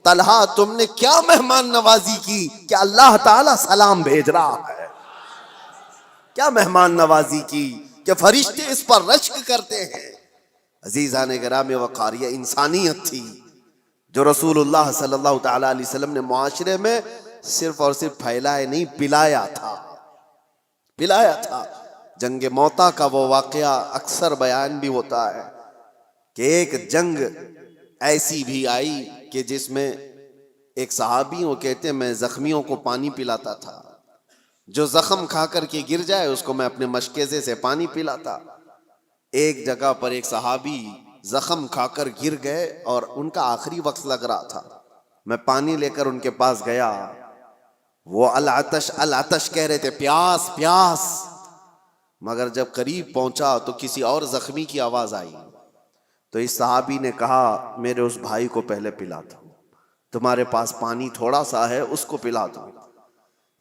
طلحہ تم نے کیا مہمان نوازی کی کہ اللہ تعالیٰ سلام بھیج رہا ہے؟ کیا مہمان نوازی کی کہ فرشتے اس پر رشک کرتے ہیں؟ عزیزان گرامی وقار، یہ انسانیت تھی جو رسول اللہ صلی اللہ تعالیٰ علیہ وسلم نے معاشرے میں صرف اور صرف پھیلائے نہیں، پلایا تھا، پلایا تھا۔ جنگ موتا کا وہ واقعہ اکثر بیان بھی ہوتا ہے کہ ایک جنگ ایسی بھی آئی کہ جس میں ایک صحابی، وہ کہتے ہیں میں زخمیوں کو پانی پلاتا تھا، جو زخم کھا کر کے گر جائے اس کو میں اپنے مشکیزے سے پانی پلاتا۔ ایک جگہ پر ایک صحابی زخم کھا کر گر گئے اور ان کا آخری وقت لگ رہا تھا، میں پانی لے کر ان کے پاس گیا، وہ العطش العطش کہہ رہے تھے، پیاس پیاس، مگر جب قریب پہنچا تو کسی اور زخمی کی آواز آئی، تو اس صحابی نے کہا میرے اس بھائی کو پہلے پلا دو، تمہارے پاس پانی تھوڑا سا ہے اس کو پلا دو۔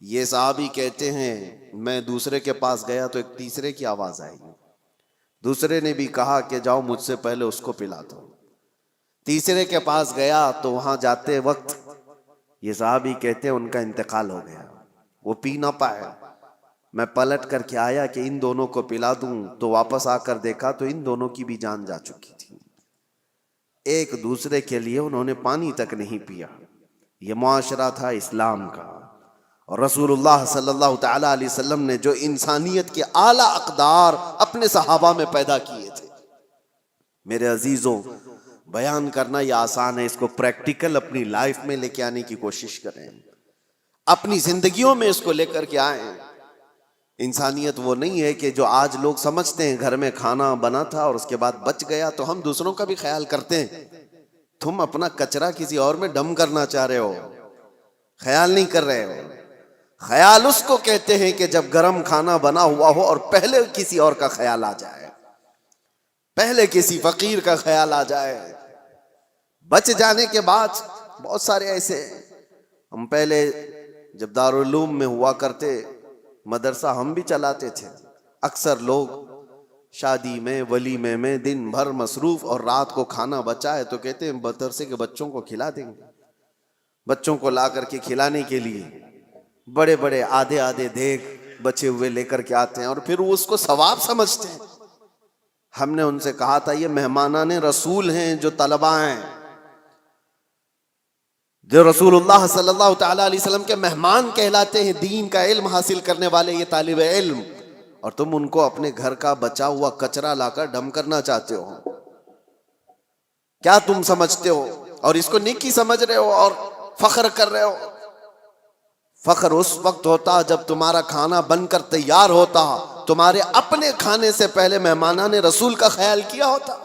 یہ صحابی کہتے ہیں میں دوسرے کے پاس گیا تو ایک تیسرے کی آواز آئی، دوسرے نے بھی کہا کہ جاؤ مجھ سے پہلے اس کو پلا دو۔ تیسرے کے پاس گیا تو وہاں جاتے وقت یہ صحابی کہتے ہیں ان کا انتقال ہو گیا، وہ پی نہ پائے۔ میں پلٹ کر کے آیا کہ ان دونوں کو پلا دوں، تو واپس آ کر دیکھا تو ان دونوں کی بھی جان جا چکی تھی، ایک دوسرے کے لیے انہوں نے پانی تک نہیں پیا۔ یہ معاشرہ تھا اسلام کا، اور رسول اللہ صلی اللہ تعالیٰ علیہ وسلم نے جو انسانیت کے اعلیٰ اقدار اپنے صحابہ میں پیدا کیے تھے۔ میرے عزیزوں، بیان کرنا یہ آسان ہے، اس کو پریکٹیکل اپنی لائف میں لے کے آنے کی کوشش کریں، اپنی زندگیوں میں اس کو لے کر کے آئیں۔ انسانیت وہ نہیں ہے کہ جو آج لوگ سمجھتے ہیں گھر میں کھانا بنا تھا اور اس کے بعد بچ گیا تو ہم دوسروں کا بھی خیال کرتے ہیں۔ تم اپنا کچرا کسی اور میں ڈم کرنا چاہ رہے ہو، خیال نہیں کر رہے ہو۔ خیال اس کو کہتے ہیں کہ جب گرم کھانا بنا ہوا ہو اور پہلے کسی اور کا خیال آ جائے، پہلے کسی فقیر کا خیال آ جائے۔ بچ جانے کے بعد بہت سارے ایسے ہیں۔ ہم پہلے جب دارالعلوم میں ہوا کرتے، مدرسہ ہم بھی چلاتے تھے، اکثر لوگ شادی میں ولیمے میں دن بھر مصروف اور رات کو کھانا بچا ہے تو کہتے ہیں مدرسے کے بچوں کو کھلا دیں گے۔ بچوں کو لا کر کے کھلانے کے لیے بڑے بڑے آدھے آدھے دیگ بچے ہوئے لے کر کے آتے ہیں اور پھر وہ اس کو ثواب سمجھتے ہیں۔ ہم نے ان سے کہا تھا یہ مہمانان رسول ہیں جو طلبہ ہیں، جو رسول اللہ صلی اللہ تعالیٰ علیہ وسلم کے مہمان کہلاتے ہیں، دین کا علم حاصل کرنے والے یہ طالب علم، اور تم ان کو اپنے گھر کا بچا ہوا کچرا لا کر ڈم کرنا چاہتے ہو۔ کیا تم سمجھتے ہو اور اس کو نیکی سمجھ رہے ہو اور فخر کر رہے ہو؟ فخر اس وقت ہوتا جب تمہارا کھانا بن کر تیار ہوتا، تمہارے اپنے کھانے سے پہلے مہمانان رسول کا خیال کیا ہوتا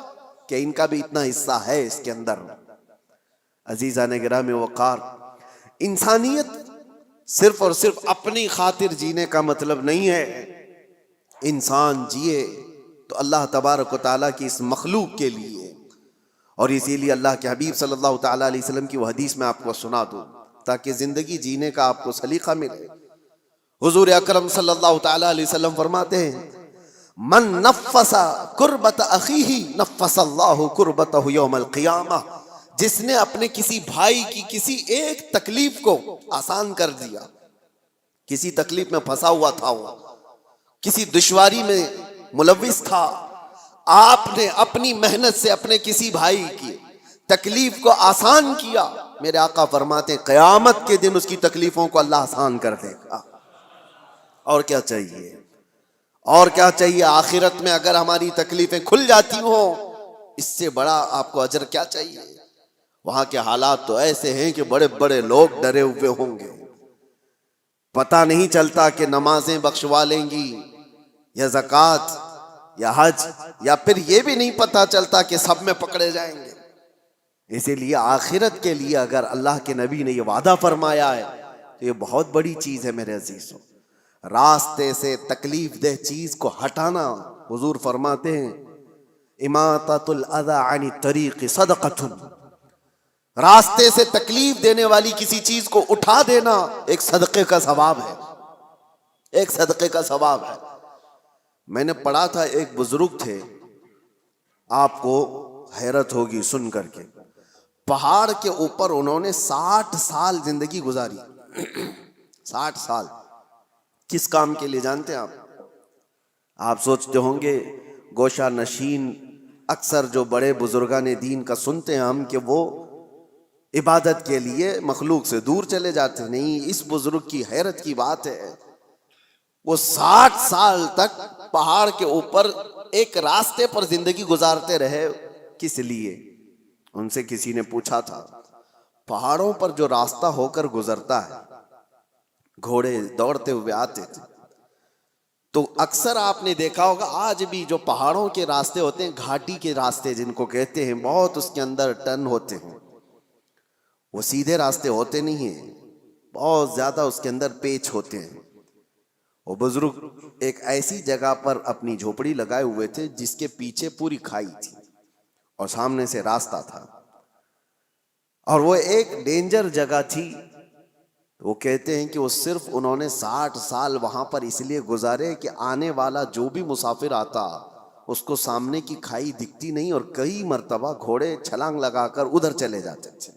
کہ ان کا بھی اتنا حصہ ہے اس کے اندر۔ عزیزان گرامی وقار، انسانیت صرف اور صرف اپنی خاطر جینے کا مطلب نہیں ہے۔ انسان جیے تو اللہ تبارک و تعالیٰ کی اس مخلوق کے لیے، اور اسی لیے اللہ کے حبیب صلی اللہ تعالیٰ علیہ وسلم کی وہ حدیث میں آپ کو سنا دوں تاکہ زندگی جینے کا آپ کو سلیقہ ملے۔ حضور اکرم صلی اللہ تعالیٰ علیہ وسلم فرماتے ہیں من نفس کربت اخیہ نفس اللہ کربتہ یوم القیامہ، جس نے اپنے کسی بھائی کی کسی ایک تکلیف کو آسان کر دیا، کسی تکلیف میں پھنسا ہوا تھا، وہ کسی دشواری میں ملوث تھا، آپ نے اپنی محنت سے اپنے کسی بھائی کی تکلیف کو آسان کیا، میرے آقا فرماتے ہیں قیامت کے دن اس کی تکلیفوں کو اللہ آسان کر دے گا۔ اور کیا چاہیے، اور کیا چاہیے؟ آخرت میں اگر ہماری تکلیفیں کھل جاتی ہوں، اس سے بڑا آپ کو اجر کیا چاہیے؟ وہاں کے حالات تو ایسے ہیں کہ بڑے بڑے لوگ ڈرے ہوئے ہوں گے، پتہ نہیں چلتا کہ نمازیں بخشوا لیں گی یا زکوٰۃ یا حج، یا پھر یہ بھی نہیں پتہ چلتا کہ سب میں پکڑے جائیں گے۔ اسی لیے آخرت کے لیے اگر اللہ کے نبی نے یہ وعدہ فرمایا ہے تو یہ بہت بڑی چیز ہے میرے عزیزوں۔ راستے سے تکلیف دہ چیز کو ہٹانا، حضور فرماتے ہیں اماطۃ الاذی عن الطریق صدقۃ، راستے سے تکلیف دینے والی کسی چیز کو اٹھا دینا ایک صدقے کا ثواب ہے، ایک صدقے کا ثواب ہے۔ میں نے پڑھا تھا، ایک بزرگ تھے، آپ کو حیرت ہوگی سن کر کے، پہاڑ کے اوپر انہوں نے 60 سال زندگی گزاری. 60 سال کس کام کے لیے جانتے ہیں آپ سوچتے ہوں گے گوشہ نشین اکثر جو بڑے بزرگان دین کا سنتے ہیں ہم کہ وہ عبادت کے لیے مخلوق سے دور چلے جاتے ہیں. نہیں، اس بزرگ کی حیرت کی بات ہے، وہ 60 سال تک پہاڑ کے اوپر ایک راستے پر زندگی گزارتے رہے. کس لیے؟ ان سے کسی نے پوچھا تھا پہاڑوں پر جو راستہ ہو کر گزرتا ہے، گھوڑے دوڑتے ہوئے آتے تھے، تو اکثر آپ نے دیکھا ہوگا آج بھی جو پہاڑوں کے راستے ہوتے ہیں، گھاٹی کے راستے جن کو کہتے ہیں، بہت اس کے اندر ٹرن ہوتے ہیں، وہ سیدھے راستے ہوتے نہیں ہیں، بہت زیادہ اس کے اندر پیچ ہوتے ہیں. وہ بزرگ ایک ایسی جگہ پر اپنی جھوپڑی لگائے ہوئے تھے جس کے پیچھے پوری کھائی تھی اور سامنے سے راستہ تھا، اور وہ ایک ڈینجر جگہ تھی. وہ کہتے ہیں کہ وہ صرف انہوں نے 60 سال وہاں پر اس لیے گزارے کہ آنے والا جو بھی مسافر آتا اس کو سامنے کی کھائی دکھتی نہیں، اور کئی مرتبہ گھوڑے چھلانگ لگا کر ادھر چلے جاتے تھے،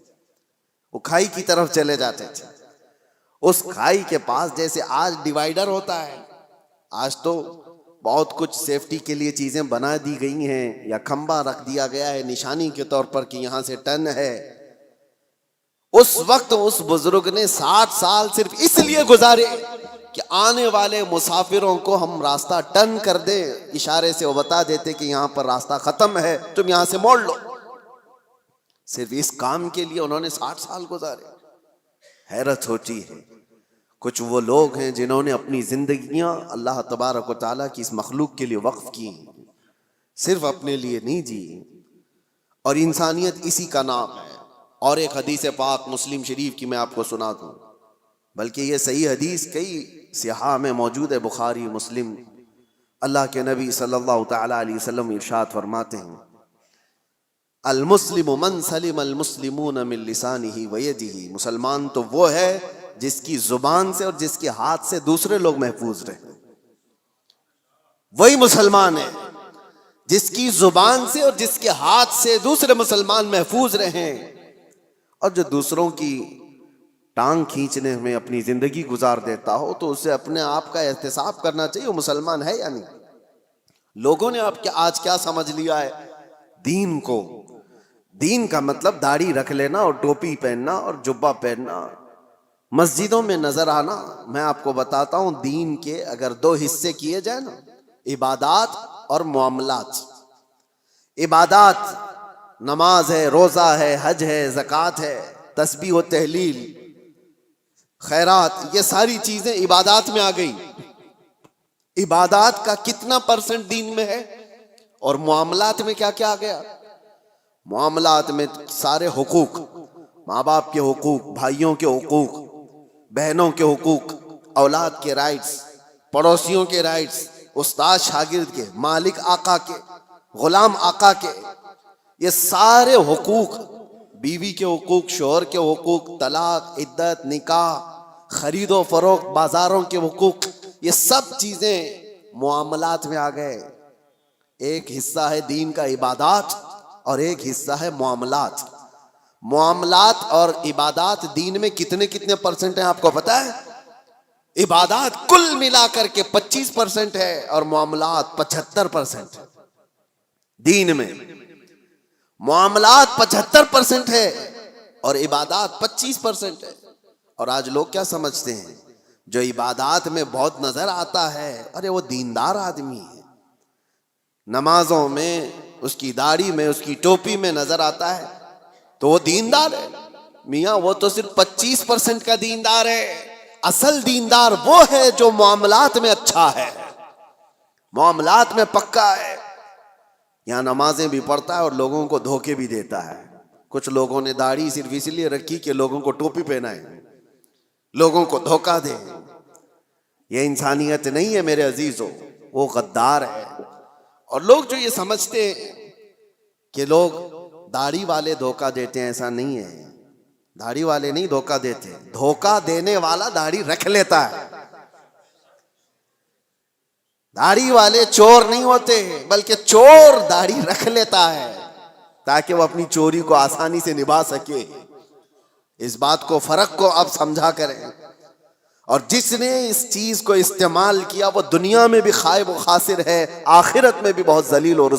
وہ کھائی کی طرف چلے جاتے تھے. اس کھائی کے پاس جیسے آج ڈیوائیڈر ہوتا ہے، آج تو بہت کچھ سیفٹی کے لیے چیزیں بنا دی گئی ہیں، یا کھمبا رکھ دیا گیا ہے نشانی کے طور پر کہ یہاں سے ٹرن ہے. اس وقت اس بزرگ نے 60 سال صرف اس لیے گزارے کہ آنے والے مسافروں کو ہم راستہ ٹرن کر دیں، اشارے سے وہ بتا دیتے کہ یہاں پر راستہ ختم ہے، تم یہاں سے موڑ لو. صرف اس کام کے لیے انہوں نے 60 سال گزارے. حیرت ہوتی ہے کچھ وہ لوگ ہیں جنہوں نے اپنی زندگیاں اللہ تبارک و تعالیٰ کی اس مخلوق کے لیے وقف کی، صرف اپنے لیے نہیں جی. اور انسانیت اسی کا نام ہے. اور ایک حدیث پاک مسلم شریف کی میں آپ کو سنا دوں، بلکہ یہ صحیح حدیث کئی صحاح میں موجود ہے، بخاری مسلم. اللہ کے نبی صلی اللہ تعالی علیہ وسلم ارشاد فرماتے ہیں المسلم من سلم المسلمون من لسانہ ویدہ، مسلمان تو وہ ہے جس کی زبان سے اور جس کے ہاتھ سے دوسرے لوگ محفوظ رہیں. وہی مسلمان ہے جس کی زبان سے اور جس کے ہاتھ سے دوسرے مسلمان محفوظ رہیں. اور جو دوسروں کی ٹانگ کھینچنے میں اپنی زندگی گزار دیتا ہو تو اسے اپنے آپ کا احتساب کرنا چاہیے، وہ مسلمان ہے یا نہیں. لوگوں نے آج کیا سمجھ لیا ہے دین کو؟ دین کا مطلب داڑھی رکھ لینا اور ٹوپی پہننا اور جبہ پہننا، مسجدوں میں نظر آنا. میں آپ کو بتاتا ہوں دین کے اگر 2 حصے کیے جائیں نا، عبادات اور معاملات. عبادات نماز ہے، روزہ ہے، حج ہے، زکوٰۃ ہے، تسبیح و تحلیل، خیرات، یہ ساری چیزیں عبادات میں آ گئی. عبادات کا کتنا % دین میں ہے؟ اور معاملات میں کیا کیا آ گیا؟ معاملات میں سارے حقوق، ماں باپ کے حقوق، بھائیوں کے حقوق، بہنوں کے حقوق، اولاد کے رائٹس، پڑوسیوں کے رائٹس، استاد شاگرد کے، مالک آقا کے، غلام آقا کے، یہ سارے حقوق، بیوی کے حقوق، شوہر کے حقوق، طلاق، عدت، نکاح، خرید و فروخت، بازاروں کے حقوق، یہ سب چیزیں معاملات میں آ گئے. ایک حصہ ہے دین کا عبادات اور ایک حصہ ہے معاملات. معاملات اور عبادات دین میں کتنے % ہیں آپ کو پتا ہے؟ عبادات کل ملا کر کے 25% ہے اور معاملات 75% ہے. دین میں معاملات 75% ہے اور عبادات 25% ہے. اور آج لوگ کیا سمجھتے ہیں؟ جو عبادات میں بہت نظر آتا ہے ارے وہ دیندار آدمی ہے، نمازوں میں، اس کی داڑھی میں، اس کی ٹوپی میں نظر آتا ہے تو وہ دیندار ہے. میاں وہ تو صرف 25% کا دیندار ہے. اصل دیندار وہ ہے جو معاملات میں اچھا ہے، معاملات میں پکا ہے. یہاں نمازیں بھی پڑھتا ہے اور لوگوں کو دھوکے بھی دیتا ہے. کچھ لوگوں نے داڑھی صرف اس لیے رکھی کہ لوگوں کو ٹوپی پہنائے، لوگوں کو دھوکہ دے. یہ انسانیت نہیں ہے میرے عزیزو، وہ غدار ہے. اور لوگ جو یہ سمجھتے ہیں کہ لوگ داڑھی والے دھوکہ دیتے ہیں، ایسا نہیں ہے. داڑھی والے نہیں دھوکہ دیتے، دھوکہ دینے والا داڑھی رکھ لیتا ہے. داڑھی والے چور نہیں ہوتے بلکہ چور داڑھی رکھ لیتا ہے تاکہ وہ اپنی چوری کو آسانی سے نبھا سکے. اس بات کو، فرق کو اب سمجھا کریں. اور جس نے اس چیز کو استعمال کیا وہ دنیا میں بھی خائب و خاسر ہے، آخرت میں بھی بہت ذلیل اور